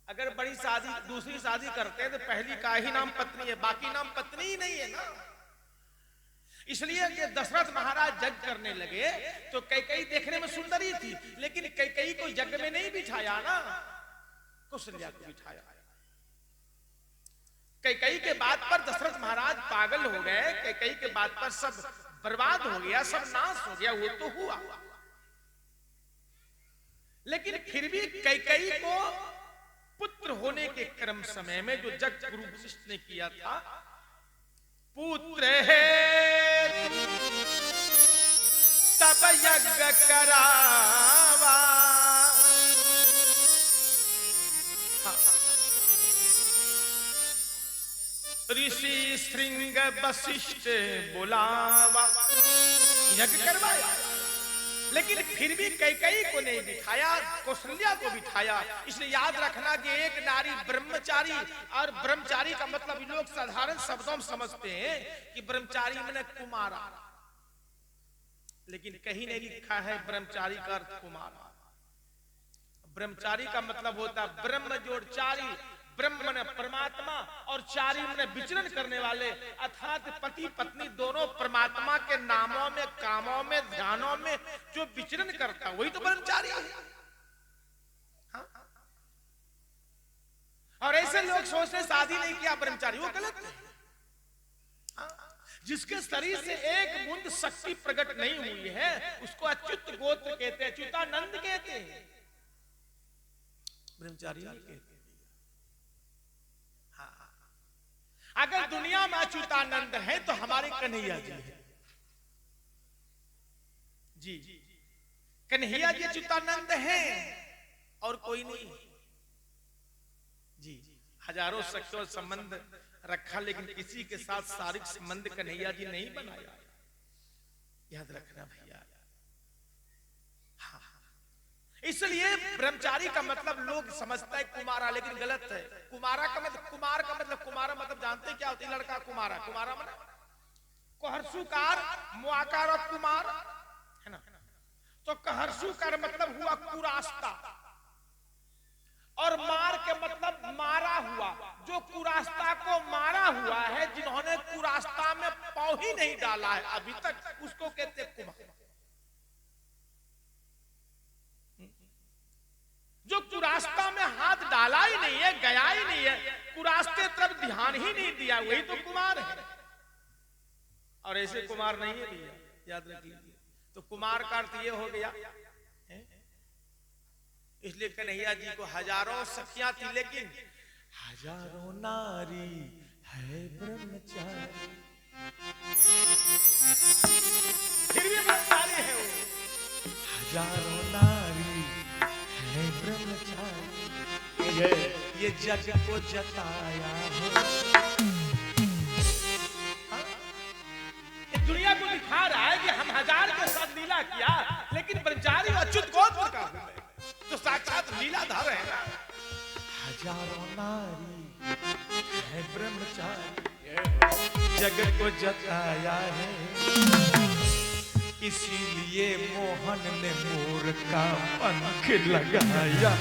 अगर बड़ी शादी दूसरी शादी करते हैं तो पहली का ही नाम पत्नी है, बाकी नाम पत्नी ही नहीं है ना। इसलिए कि दशरथ महाराज यज्ञ करने लगे तो कैकेयी देखने में सुंदरी थी, लेकिन कैकेयी को यज्ञ में नहीं बिठाया ना, कौशल्या को बिठाया। कैकेयी के बात पर दशरथ महाराज पागल हो गए, कैकेयी के बात पर सब बर्बाद हो गया, सब नाश हो गया। वो तो हुआ, लेकिन फिर भी कैकेयी को पुत्र होने के क्रम समय में जो जग गुरु वशिष्ठ ने किया था, पुत्र है तब यज्ञ करावा, ऋषि श्रृंग वशिष्ठ बुलावा, यज्ञ करवाया। लेकिन फिर भी कैकेयी को नहीं बिठाया, कौशल्या को बिठाया। इसलिए याद रखना कि एक नारी ब्रह्मचारी, और ब्रह्मचारी का मतलब लोग साधारण शब्दों में समझते हैं कि ब्रह्मचारी माने कुमारा, लेकिन कहीं नहीं लिखा है ब्रह्मचारी का अर्थ कुमारा। ब्रह्मचारी का मतलब होता है ब्रह्म जोड़ चारी, ब्रह्म माने परमात्मा और चारी माने विचरण करने वाले, अर्थात पति पत्नी दोनों परमात्मा के नामों में, कामों में, ध्यानों में जो विचरण करता वही तो ब्रह्मचारी है। हाँ? और ऐसे लोग सोचते हैं शादी नहीं किया ब्रह्मचारी, वो गलत है। हाँ? जिसके शरीर से एक बूंद शक्ति प्रकट नहीं हुई है उसको अच्युत गोत्र कहते हैं, अच्युतानंद कहते हैं, ब्रह्मचारी कहते हैं। अगर दुनिया में अच्युतानंद है तो हमारे कन्हैया जी है जी, कन्हैया जी अच्युतानंद हैं और कोई नहीं जी। हजारों सखियों संबंध रखा, लेकिन किसी के साथ शारीरिक संबंध कन्हैया जी नहीं बनाया, याद रखना भैया। हाँ, इसलिए ब्रह्मचारी का मतलब लोग समझता है कुमारा, लेकिन गलत है। कुमारा का मतलब, कुमार का मतलब, कुमारा मतलब जानते क्या होती है? लड़का कुमारा, कुमारा मतलब कहर्षुकार, मुआकार और कुमार है ना। तो कहर्षुकार मतलब हुआ कुरास्ता, और मार के मतलब मारा हुआ। जो कुरास्ता को मारा हुआ है, जिन्होंने कुरास्ता में पांव ही नहीं डाला है अभी तक, उसको कहते कुमार। जो कुरास्ता में हाथ डाला ही नहीं है, गया ही नहीं है, कुरास्ते तरफ ध्यान ही नहीं दिया, वही तो कुमार है। और ऐसे कुमार नहीं है भैया, याद रख लीजिए। तो कुमार का अर्थ ये हो गया है? इसलिए कन्हैया जी को हजारों सखियां थी, लेकिन हजारों नारी है ब्रह्मचारी, फिर भी ब्रह्मचारी है वो। हजारों नारी ब्रह्मचारी, ये जग को जताया हो। हाँ? दुनिया को दिखा रहा है कि हम हजार के साथ लीला किया, लेकिन ब्रह्मचारी अच्युत गोत्र का तो साक्षात लीलाधर है ना। हजारों नारी है ब्रह्मचारी, जग को जताया है, इसीलिए मोहन ने मोर का पंख लगाया।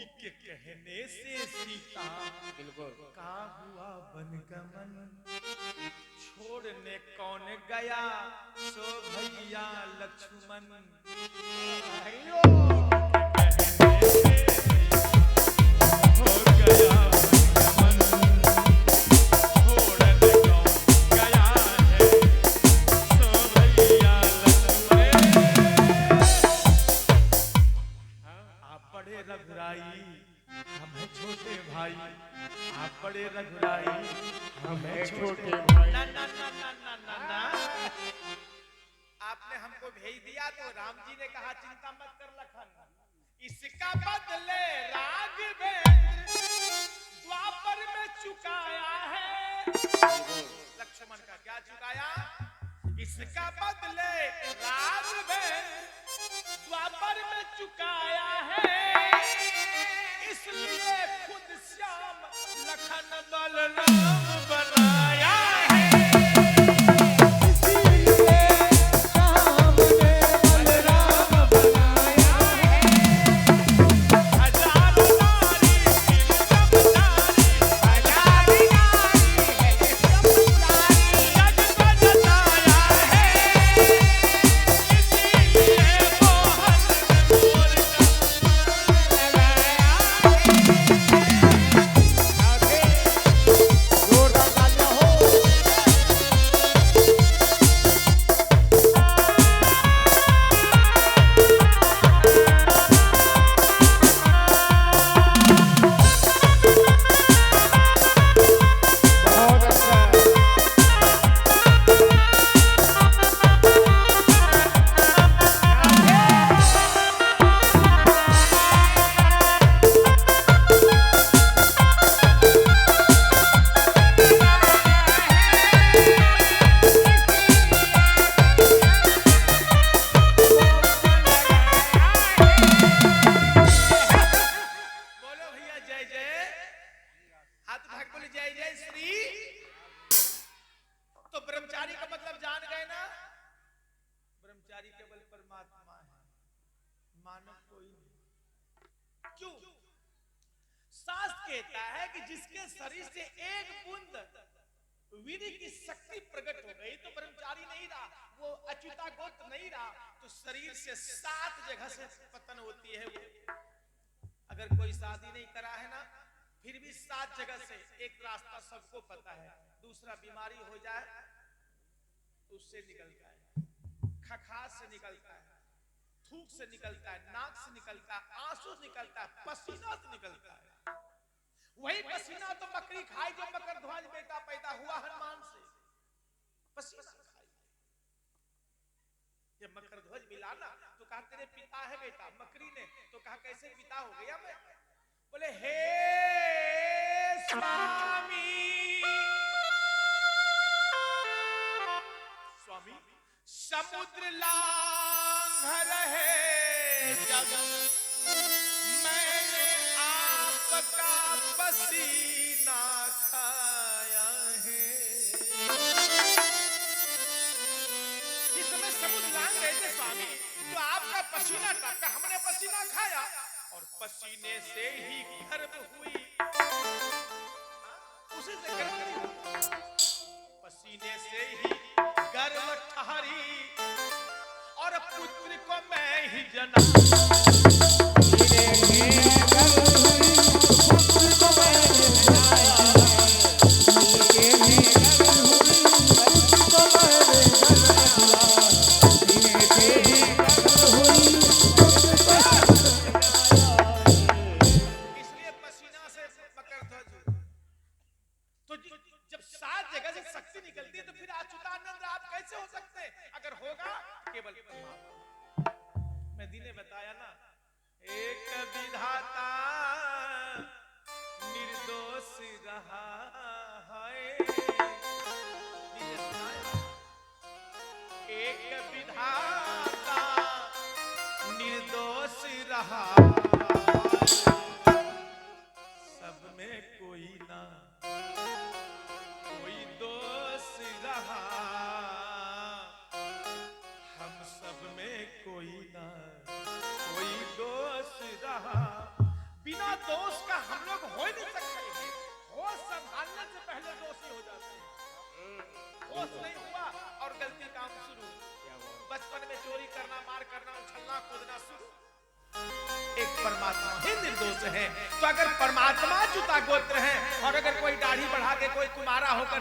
गोपी के कहने से सीता बिल्कुल का हुआ बनगमन, छोड़ने कौन गया सो भैया लक्ष्मण। रघुराई हमें छोटे भाई, आप बड़े रघुराई हमें छोटे भाई। ना ना ना ना ना ना ना, आपने हमको भेज दिया तो राम जी ने कहा चिंता मत कर लखन, इसका बदले राघवेंद्र द्वापर में चुकाया है। लक्ष्मण का क्या चुकाया? इसका बदले राघवेंद्र द्वापर में चुकाया है, इसलिए खुद श्याम लखन बलराम बनाया है। दूसरा बीमारी हो जाए तो उससे निकलता है, खखास से निकलता है, थूक से निकलता है, नाक से निकलता है, आंसू निकलता है, पसीना से निकलता है। वही पसीना तो बकरी खाई जो मकरध्वज बेटा पैदा हुआ हनुमान से, पसीना खाई। जब मकरध्वज मिला ना तो कहा तेरे पिता है बेटा, बकरी ने तो कहा कैसे पिता हो गया मैं? बोले हे स्वामी, स्वामी समुद्र लांघ रहे जग, मैंने आपका पसीना खाया है। जिस समय समुद्र लांघ रहे थे स्वामी तो आपका पसीना टपका, हमने पसीना खाया और पसीने से ही गर्भ हुई, उसी से गर्भ हुई, पसीने से ही गर्भ ठहरी और पुत्र को मैं ही जना। बिना दोष का हम लोग हो ही नहीं सकते हैं। होश संभालने से पहले दोषी हो जाते हैं। होश नहीं हुआ और गलती काम शुरू। बचपन में चोरी करना, मार करना, उछलना कूदना शुरू। एक परमात्मा ही निर्दोष है। तो अगर परमात्मा च्युता गोत्र है और अगर कोई दाढ़ी बढ़ा के कोई कुमारा होकर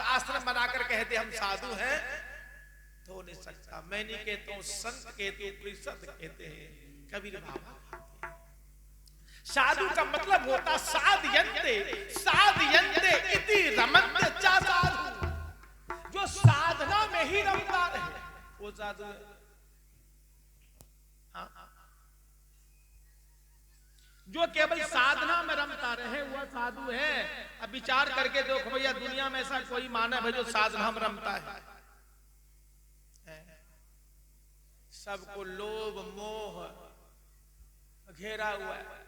आश्रम बनाकर कहते हम साधु हैं, तो हो नहीं सकता। मैं नहीं कहता हूं, संत कहते, परिषद कहते हैं, कबीर बाबा। साधु का मतलब होता साधयन्ते, साधयन्ते इति रमन्ते चा साधु। जो साधना में ही रमता रहे वो साधु है। हाँ, जो केवल साधना में रमता रहे वह साधु है। अब विचार करके देखो भैया, दुनिया में ऐसा कोई मानव है जो साधना में रमता है? सबको लोभ मोह घेरा हुआ है।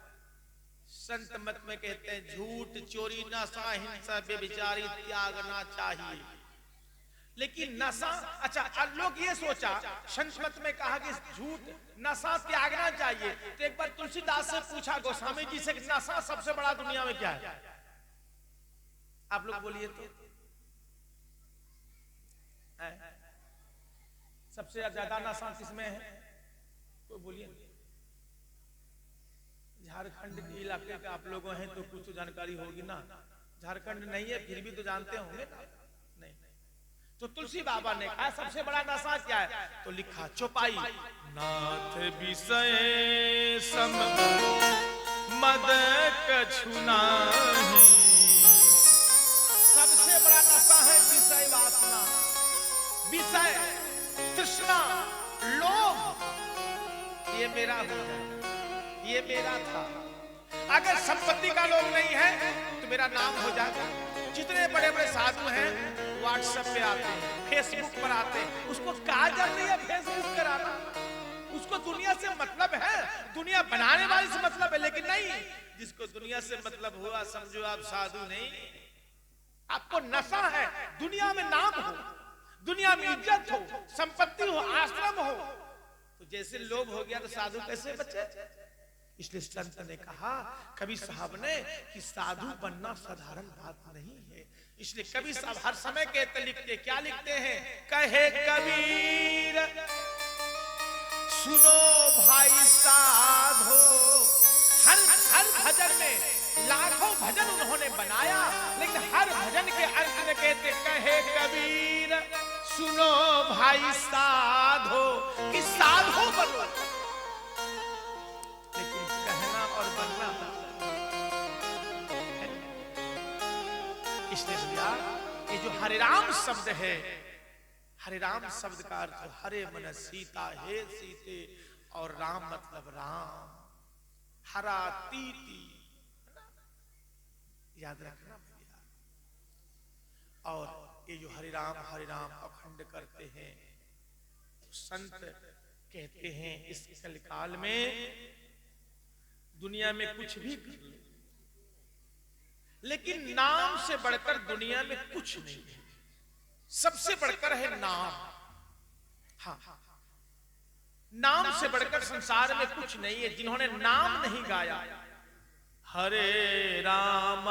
संत मत में कहते हैं झूठ चोरी नशा हिंसा बेविचारी त्यागना चाहिए। लेकिन नशा, अच्छा लोग ये सोचा, संत मत में कहा कि झूठ नशा त्यागना चाहिए, तो एक बार तुलसीदास से पूछा गोस्वामी जी से, नशा सबसे बड़ा दुनिया में क्या है? आप लोग बोलिए तो। सबसे ज्यादा नशा किसमें है? तो बोलिए। झारखंड के इलाके का आप लोगों हैं तो कुछ तो जानकारी होगी ना। झारखंड नहीं है फिर भी तो जानते होंगे ना। नहीं, तो तुलसी बाबा ने कहा सबसे बड़ा नशा क्या है? तो लिखा चौपाई, नाथ विषय सम मद कछु नाही। सबसे बड़ा नशा है विषय वासना, विषय तृष्णा, लोभ। ये मेरा हो जाए, ये मेरा था। अगर संपत्ति का लोभ नहीं है तो मेरा नाम हो जाएगा। जितने बड़े बड़े साधु हैं व्हाट्सएप पे आते हैं, फेसबुक पर आते हैं, उसको कहा जाती है फेसबुक कराना। उसको दुनिया से मतलब है, दुनिया बनाने वाले से मतलब है। लेकिन नहीं, जिसको दुनिया से मतलब हुआ समझो आप साधु नहीं। आपको नशा है दुनिया में नाम हो, दुनिया में इज्जत हो, संपत्ति हो, आश्रम हो। तो जैसे लोभ हो गया तो साधु कैसे बचे? इसलिए संत ने कहा, कवि साहब ने, कि साधु बनना साधारण बात नहीं है। इसलिए कवि साहब हर समय कहते लिखते, क्या लिखते हैं? कहे कबीर सुनो भाई साधो। हर भजन में लाखों भजन उन्होंने बनाया, लेकिन हर भजन के अंत में कहते, कहे कबीर सुनो भाई साधो, कि साधो बनो। लेकिन कहना और बनना, इसलिए ये जो हरे राम शब्द है, हरे राम शब्द का अर्थ हरे मन सीता, हे सीते, और राम मतलब राम, हरा तीती, याद रखना भैया। और ये जो हरे राम अखंड करते हैं, तो संत कहते हैं इस कलिकाल में दुनिया में कुछ भी कर ले, लेकिन नाम से बढ़कर दुनिया में कुछ नहीं है। सबसे बढ़कर है नाम। हाँ, नाम से बढ़कर संसार में कुछ नहीं है। जिन्होंने नाम नहीं गाया, हरे राम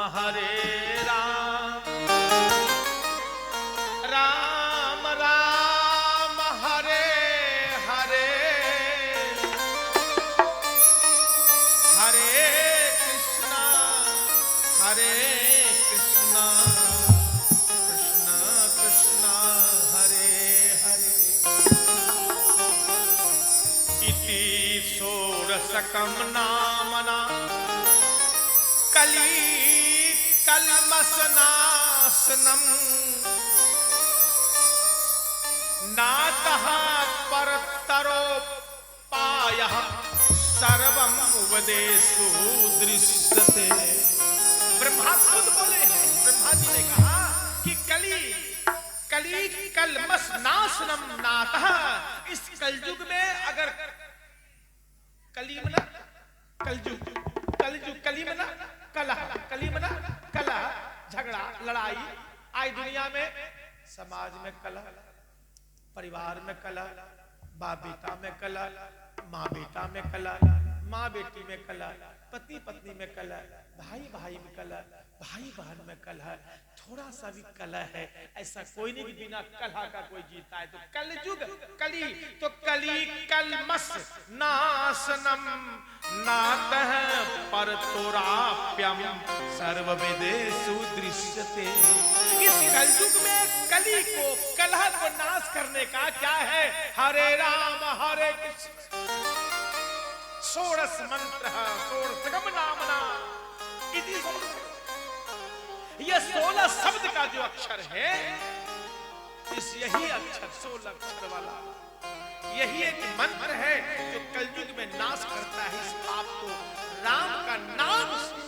राम राम हरे हरे, हरे कृष्णा कृष्ण कृष्ण हरे हरे। इति षोडशकं नामना कली कल्मषनाशनम् नातः परतरोपायः सर्वं उपदेशो दृश्यते। ब्रह्मा खुद बोले हैं, ब्रह्मा जी ने कहा कि कली कल्मषनाशनम् नातः। इस कलयुग में अगर कली मना कलयुग, कली मना कलह, झगड़ा लड़ाई। आज दुनिया में समाज में कलह, परिवार में कलह, बाप बेटा में कलह, माँ बेटा में कलह, माँ बेटी में कलह, पति पत्नी में कलह, भाई भाई में कलह, भाई बहन में कलह, थोड़ा सा भी कलह है, ऐसा कोई नहीं कि बिना कलह का कोई जीता है। तो कलयुग कली, तो कली कलमस नाशनम नातः परतोराप्यम सर्ववेदेषु दृश्यते। इस कलयुग में कली को, कलह को नाश करने का क्या है? हरे राम हरे कृष्ण षोडश मंत्र षोडशगम नामना। यह 16 शब्द का जो अक्षर है, इस यही अक्षर 16 अक्षर वाला यही एक मंत्र है जो कलयुग में नाश करता है इस पाप को। राम का नाम से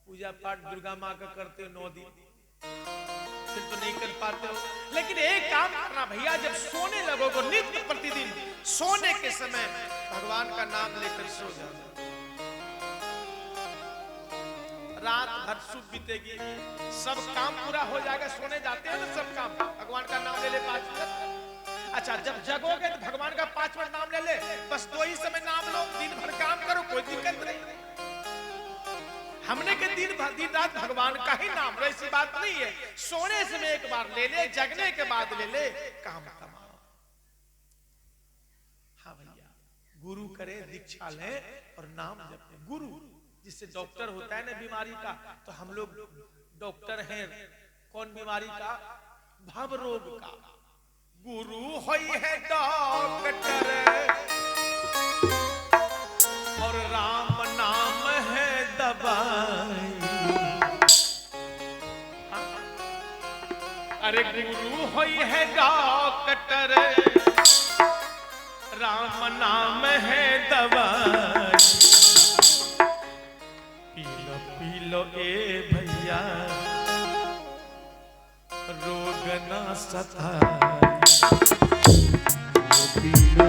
पूजा पाठ दुर्गा माँ का करते हो 9 दिन, फिर तो नहीं कर पाते हो, लेकिन एक काम करना भैया, जब सोने लगोगे नित्य प्रतिदिन सोने के समय भगवान का नाम लेकर सो जाओ। रात भर शुभ बीतेगी, सब काम पूरा हो जाएगा। सोने जाते हैं ना सब काम, भगवान का नाम ले ले 5 मिनट। अच्छा, जब जगोगे तो भगवान का 5 मिनट नाम ले ले, बस 2 ही समय नाम लो, दिन भर काम करो, कोई दिक्कत नहीं। हमने के दिन रात भगवान का ही नाम लो, ऐसी बात नहीं है। सोने समय एक बार ले ले, जगने के बाद ले ले, काम तमाम। हाँ भैया, गुरु करे, दीक्षा ले और नाम जपे। गुरु जिससे डॉक्टर होता है ना बीमारी का, तो हम लोग डॉक्टर हैं कौन बीमारी का? भव रोग का। गुरु होई है डॉक्टर और राम नाम है दवाई। अरे गुरु होई है डॉक्टर, राम नाम है दवाई। पी लो ए भैया, रोग ना सताए। P low